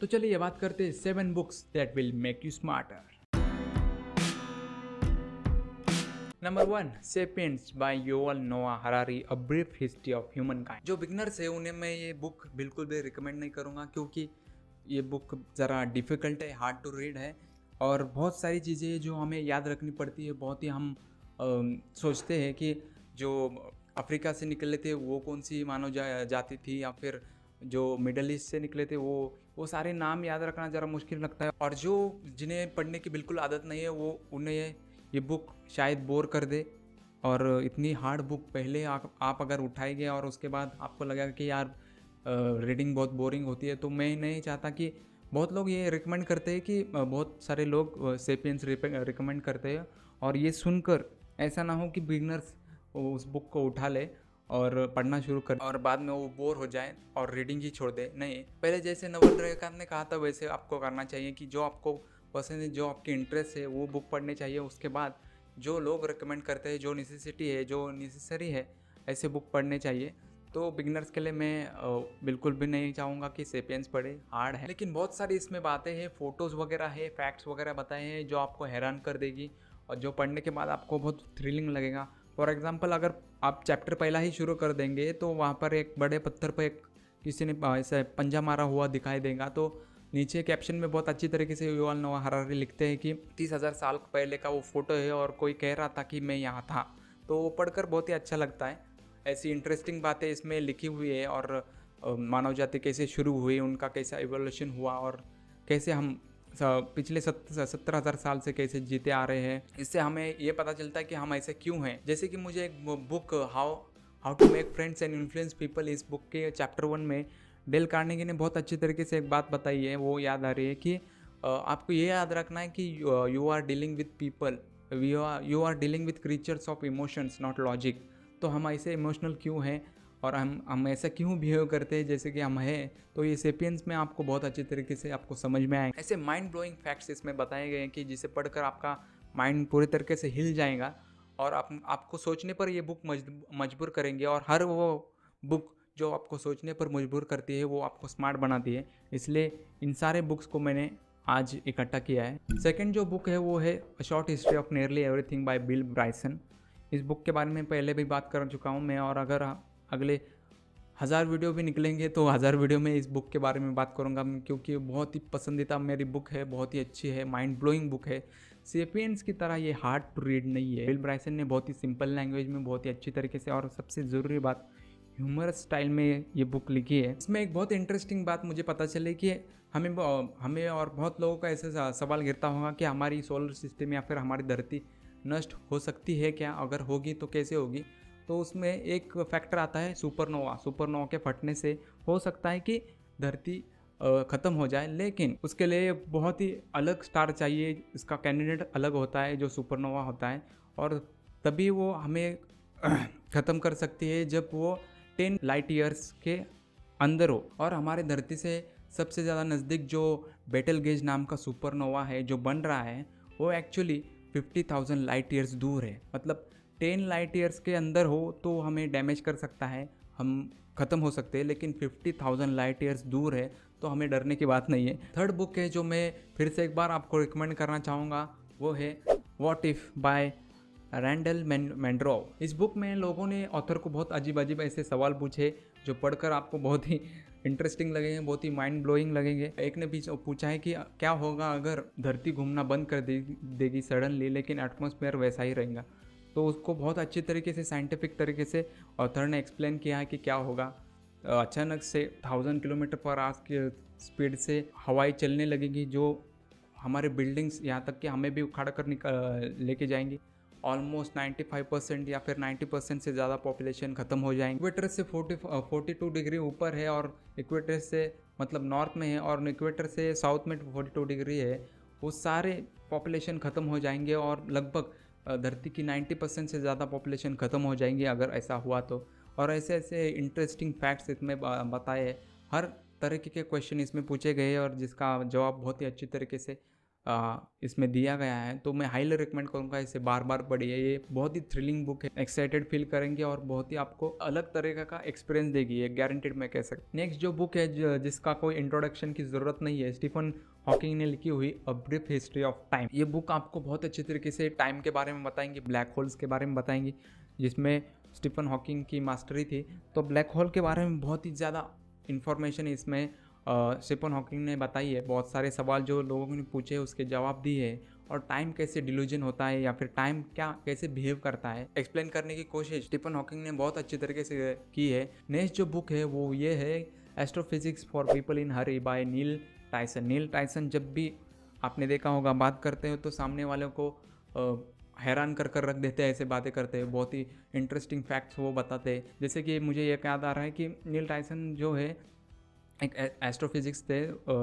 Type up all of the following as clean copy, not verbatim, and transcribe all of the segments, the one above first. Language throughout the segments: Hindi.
तो चलिए बात करते हैं 7 books that will make you smarter. Number 1, Sapiens by Yuval Noah Harari, a brief history of humankind. जो बिगनर्स है उन्हें मैं ये बुक बिल्कुल भी रिकमेंड नहीं करूँगा, क्योंकि ये बुक ज़रा डिफ़िकल्ट है, हार्ड टू रीड है और बहुत सारी चीज़ें जो हमें याद रखनी पड़ती है। बहुत ही हम सोचते हैं कि जो अफ्रीका से निकले थे वो कौन सी मानव जाति थी, या फिर जो मिडल ईस्ट से निकले थे वो सारे नाम याद रखना ज़रा मुश्किल लगता है। और जो जिन्हें पढ़ने की बिल्कुल आदत नहीं है वो उन्हें ये बुक शायद बोर कर दे। और इतनी हार्ड बुक पहले आप अगर उठाएंगे और उसके बाद आपको लगेगा कि यार रीडिंग बहुत बोरिंग होती है, तो मैं नहीं चाहता कि बहुत लोग ये रिकमेंड करते हैं कि बहुत सारे लोग सेपियंस रिकमेंड करते हैं, और ये सुनकर ऐसा ना हो कि बिगनर्स उस बुक को उठा ले और पढ़ना शुरू कर और बाद में वो बोर हो जाए और रीडिंग ही छोड़ दे। नहीं, पहले जैसे नवल रविकांत ने कहा था वैसे आपको करना चाहिए कि जो आपको पसंद है, जो आपकी इंटरेस्ट है वो बुक पढ़नी चाहिए। उसके बाद जो लोग रिकमेंड करते हैं, जो नेसेसिटी है, जो नेसेसरी है, ऐसे बुक पढ़ने चाहिए। तो बिगनर्स के लिए मैं बिल्कुल भी नहीं चाहूँगा कि सेपियंस पढ़े, हार्ड है। लेकिन बहुत सारी इसमें बातें हैं, फ़ोटोज़ वगैरह है, फैक्ट्स वगैरह बताए हैं जो आपको हैरान कर देगी और जो पढ़ने के बाद आपको बहुत थ्रिलिंग लगेगा। फॉर एग्जांपल, अगर आप चैप्टर पहला ही शुरू कर देंगे तो वहाँ पर एक बड़े पत्थर पर एक किसी ने ऐसा पंजा मारा हुआ दिखाई देगा। तो नीचे कैप्शन में बहुत अच्छी तरीके से युवल नोआ हरारी लिखते हैं कि 30,000 साल पहले का वो फ़ोटो है और कोई कह रहा था कि मैं यहाँ था। तो वो पढ़कर बहुत ही अच्छा लगता है। ऐसी इंटरेस्टिंग बातें इसमें लिखी हुई है और मानव जाति कैसे शुरू हुई, उनका कैसा इवोल्यूशन हुआ और कैसे हम पिछले 70,000 साल से कैसे जीते आ रहे हैं। इससे हमें ये पता चलता है कि हम ऐसे क्यों हैं। जैसे कि मुझे एक book how to make friends and influence people, इस बुक के चैप्टर 1 में डेल कार्नेगी ने बहुत अच्छी तरीके से एक बात बताई है, वो याद आ रही है कि आपको ये याद रखना है कि you are dealing with people, you are dealing with creatures of emotions not logic. तो हम ऐसे इमोशनल क्यों हैं और हम ऐसा क्यों बिहेव करते हैं जैसे कि हम हैं। तो ये सेपियंस में आपको बहुत अच्छी तरीके से आपको समझ में आएंगे। ऐसे माइंड ब्लोइंग फैक्ट्स इसमें बताए गए हैं कि जिसे पढ़कर आपका माइंड पूरी तरीके से हिल जाएगा और आपको सोचने पर ये बुक मजबूर करेंगे। और हर वो बुक जो आपको सोचने पर मजबूर करती है वो आपको स्मार्ट बनाती है। इसलिए इन सारे बुक्स को मैंने आज इकट्ठा किया है। सेकंड जो बुक है वो है a short history of nearly everything by Bill Bryson. इस बुक के बारे में पहले भी बात कर चुका हूँ मैं, और अगर अगले 1000 वीडियो भी निकलेंगे तो 1000 वीडियो में इस बुक के बारे में बात करूँगा, क्योंकि बहुत ही पसंदीदा मेरी बुक है, बहुत ही अच्छी है, माइंड ब्लोइंग बुक है। सेपियंस की तरह ये हार्ड टू रीड नहीं है। बिल ब्राइसन ने बहुत ही सिंपल लैंग्वेज में बहुत ही अच्छी तरीके से और सबसे ज़रूरी बात ह्यूमरस स्टाइल में ये बुक लिखी है। इसमें एक बहुत इंटरेस्टिंग बात मुझे पता चली कि हमें और बहुत लोगों का ऐसे सवाल गिरता होगा कि हमारी सोलर सिस्टम या फिर हमारी धरती नष्ट हो सकती है क्या, अगर होगी तो कैसे होगी। तो उसमें एक फैक्टर आता है सुपरनोवा। सुपरनोवा के फटने से हो सकता है कि धरती ख़त्म हो जाए, लेकिन उसके लिए बहुत ही अलग स्टार चाहिए, इसका कैंडिडेट अलग होता है जो सुपरनोवा होता है, और तभी वो हमें ख़त्म कर सकती है जब वो 10 लाइट ईयर्स के अंदर हो। और हमारे धरती से सबसे ज़्यादा नज़दीक जो बेटलगेज नाम का सुपरनोवा है जो बन रहा है, वो एक्चुअली 50,000 लाइट ईयर्स दूर है। मतलब 10 लाइट ईयर्स के अंदर हो तो हमें डैमेज कर सकता है, हम ख़त्म हो सकते हैं, लेकिन 50,000 लाइट ईयर्स दूर है तो हमें डरने की बात नहीं है। थर्ड बुक है जो मैं फिर से एक बार आपको रिकमेंड करना चाहूँगा, वो है व्हाट इफ़ बाय रैंडल मैंड्रोव। इस बुक में लोगों ने ऑथर को बहुत अजीब अजीब ऐसे सवाल पूछे जो पढ़कर आपको बहुत ही इंटरेस्टिंग लगेंगे, बहुत ही माइंड ब्लोइंग लगेंगे। एक ने पूछा है कि क्या होगा अगर धरती घूमना बंद कर देगी सडनली, लेकिन एटमॉस्फेयर वैसा ही रहेगा। तो उसको बहुत अच्छी तरीके से साइंटिफिक तरीके से ऑथर ने एक्सप्लेन किया है कि क्या होगा। अचानक से 1000 किलोमीटर पर आवर की स्पीड से हवाएं चलने लगेगी जो हमारे बिल्डिंग्स यहाँ तक कि हमें भी उखाड़ कर लेके जाएंगी। ऑलमोस्ट 95% या फिर 90% से ज़्यादा पॉपुलेशन ख़त्म हो जाएंगे। इक्वेटर से 42 डिग्री ऊपर है और इक्वेटर से मतलब नॉर्थ में है, और इक्वेटर से साउथ में 42 डिग्री है। वो सारे पॉपुलेशन ख़त्म हो जाएंगे और लगभग धरती की 90% से ज़्यादा पॉपुलेशन ख़त्म हो जाएंगी अगर ऐसा हुआ तो। और ऐसे ऐसे इंटरेस्टिंग फैक्ट्स इसमें बताए, हर तरीके के क्वेश्चन इसमें पूछे गए और जिसका जवाब बहुत ही अच्छी तरीके से इसमें दिया गया है, तो मैं हाईली रिकमेंड करूँगा इसे बार बार पढ़िए। ये बहुत ही थ्रिलिंग बुक है, एक्साइटेड फील करेंगे और बहुत ही आपको अलग तरीके का एक्सपीरियंस देगी, ये गारंटेड मैं कह सकता। नेक्स्ट जो बुक है जिसका कोई इंट्रोडक्शन की ज़रूरत नहीं है, स्टीफन हॉकिंग ने लिखी हुई अ ब्रीफ हिस्ट्री ऑफ टाइम। ये बुक आपको बहुत अच्छे तरीके से टाइम के बारे में बताएंगे, ब्लैक होल्स के बारे में बताएंगे, जिसमें स्टीफन हॉकिंग की मास्टरी थी। तो ब्लैक होल के बारे में बहुत ही ज़्यादा इन्फॉर्मेशन इसमें स्टीफन हॉकिंग ने बताई है। बहुत सारे सवाल जो लोगों ने पूछे उसके जवाब दिए हैं, और टाइम कैसे डिल्यूजन होता है या फिर टाइम क्या कैसे बिहेव करता है एक्सप्लेन करने की कोशिश स्टीफन हॉकिंग ने बहुत अच्छी तरीके से की है। नेक्स्ट जो बुक है वो ये है astrophysics for people in hurry by Neil Tyson. Neil Tyson जब भी आपने देखा होगा बात करते हो तो सामने वालों को हैरान कर रख देते हैं, ऐसे बातें करते हैं, बहुत ही इंटरेस्टिंग फैक्ट्स वो बताते हैं। जैसे कि मुझे ये याद आ रहा है कि नील टायसन जो है एक एस्ट्रोफिजिक्स थे,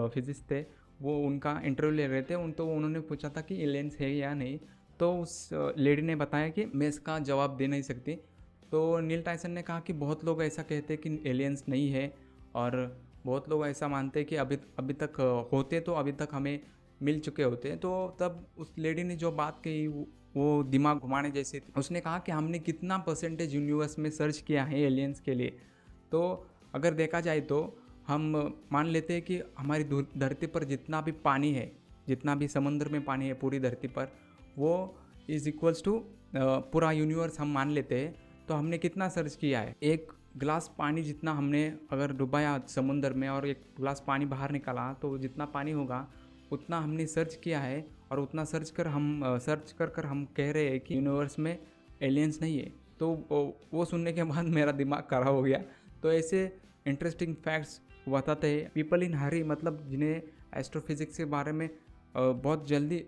फिजिक्स थे, वो उनका इंटरव्यू ले रहे थे तो उन्होंने पूछा था कि एलियंस है या नहीं, तो उस लेडी ने बताया कि मैं इसका जवाब दे नहीं सकती। तो नील टायसन ने कहा कि बहुत लोग ऐसा कहते हैं कि एलियंस नहीं है, और बहुत लोग ऐसा मानते हैं कि अभी तक होते तो अभी तक हमें मिल चुके होते हैं। तो तब उस लेडी ने जो बात कही वो दिमाग घुमाने जैसी थी। उसने कहा कि हमने कितना परसेंटेज यूनिवर्स में सर्च किया है एलियंस के लिए, तो अगर देखा जाए तो हम मान लेते हैं कि हमारी धरती पर जितना भी पानी है, जितना भी समुद्र में पानी है पूरी धरती पर, वो इज़ इक्वल्स टू पूरा यूनिवर्स हम मान लेते हैं। तो हमने कितना सर्च किया है, एक गिलास पानी जितना हमने अगर डुबाया समुद्र में और एक गिलास पानी बाहर निकाला तो जितना पानी होगा उतना हमने सर्च किया है, और उतना सर्च कर हम कह रहे हैं कि यूनिवर्स में एलियंस नहीं है। तो वो सुनने के बाद मेरा दिमाग खराब हो गया। तो ऐसे इंटरेस्टिंग फैक्ट्स बताते हैं पीपल इन हरी, मतलब जिन्हें एस्ट्रोफिजिक्स के बारे में बहुत जल्दी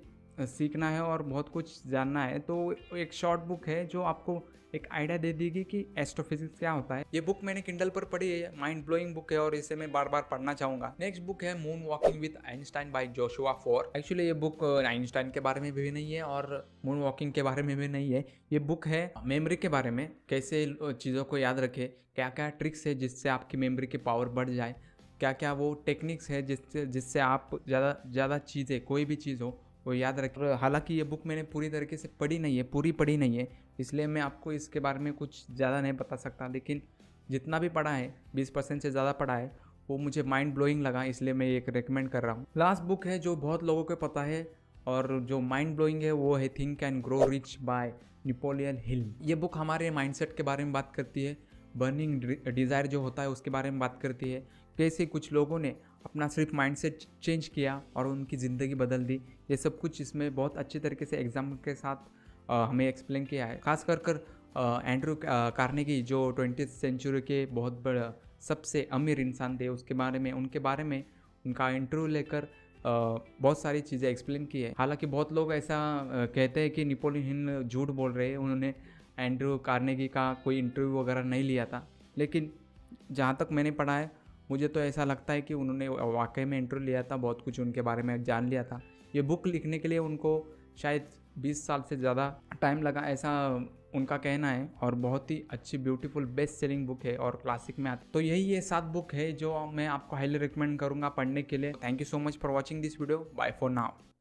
सीखना है और बहुत कुछ जानना है। तो एक शॉर्ट बुक है जो आपको एक आइडिया दे देगी कि एस्ट्रोफिजिक्स क्या होता है। ये बुक मैंने किंडल पर पढ़ी है, माइंड ब्लोइंग बुक है और इसे मैं बार बार पढ़ना चाहूँगा। नेक्स्ट बुक है moon walking with Einstein by Joshua Foer. Actually ये बुक आइंस्टाइन के बारे में भी नहीं है और मून वॉकिंग के बारे में भी नहीं है। ये बुक है मेमोरी के बारे में, कैसे चीज़ों को याद रखे, क्या क्या ट्रिक्स है जिससे आपकी मेमोरी की पावर बढ़ जाए, क्या क्या वो टेक्निक्स है जिससे आप ज़्यादा चीज़ें कोई भी चीज़ हो वो याद रखें। हालांकि ये बुक मैंने पूरी तरीके से पढ़ी नहीं है, इसलिए मैं आपको इसके बारे में कुछ ज़्यादा नहीं बता सकता, लेकिन जितना भी पढ़ा है 20% से ज़्यादा पढ़ा है वो मुझे माइंड ब्लोइंग लगा, इसलिए मैं एक रेकमेंड कर रहा हूँ। लास्ट बुक है जो बहुत लोगों को पता है और जो माइंड ब्लोइंग है वो है think and grow rich by Napoleon Hill. ये बुक हमारे माइंडसेट के बारे में बात करती है, बर्निंग डिज़ायर जो होता है उसके बारे में बात करती है, कैसे कुछ लोगों ने अपना सिर्फ माइंडसेट चेंज किया और उनकी ज़िंदगी बदल दी। ये सब कुछ इसमें बहुत अच्छे तरीके से एग्जाम्पल के साथ हमें एक्सप्लेन किया है। खास कर एंड्रू कार्नेगी जो 20th सेंचुरी के बहुत बड़ा सबसे अमीर इंसान थे, उनके बारे में उनका इंटरव्यू लेकर बहुत सारी चीज़ें एक्सप्लेन की है। हालांकि बहुत लोग ऐसा कहते हैं कि नेपोलियन हिल झूठ बोल रहे हैं, उन्होंने एंड्रू कार्नेगी का कोई इंटरव्यू वगैरह नहीं लिया था, लेकिन जहाँ तक मैंने पढ़ा है मुझे तो ऐसा लगता है कि उन्होंने वाकई में इंटरव्यू लिया था, बहुत कुछ उनके बारे में जान लिया था। ये बुक लिखने के लिए उनको शायद 20 साल से ज़्यादा टाइम लगा, ऐसा उनका कहना है, और बहुत ही अच्छी ब्यूटीफुल बेस्ट सेलिंग बुक है और क्लासिक में आती है। तो यही ये 7 बुक है जो मैं आपको हाईली रिकमेंड करूँगा पढ़ने के लिए। Thank you so much for watching this video, bye for now.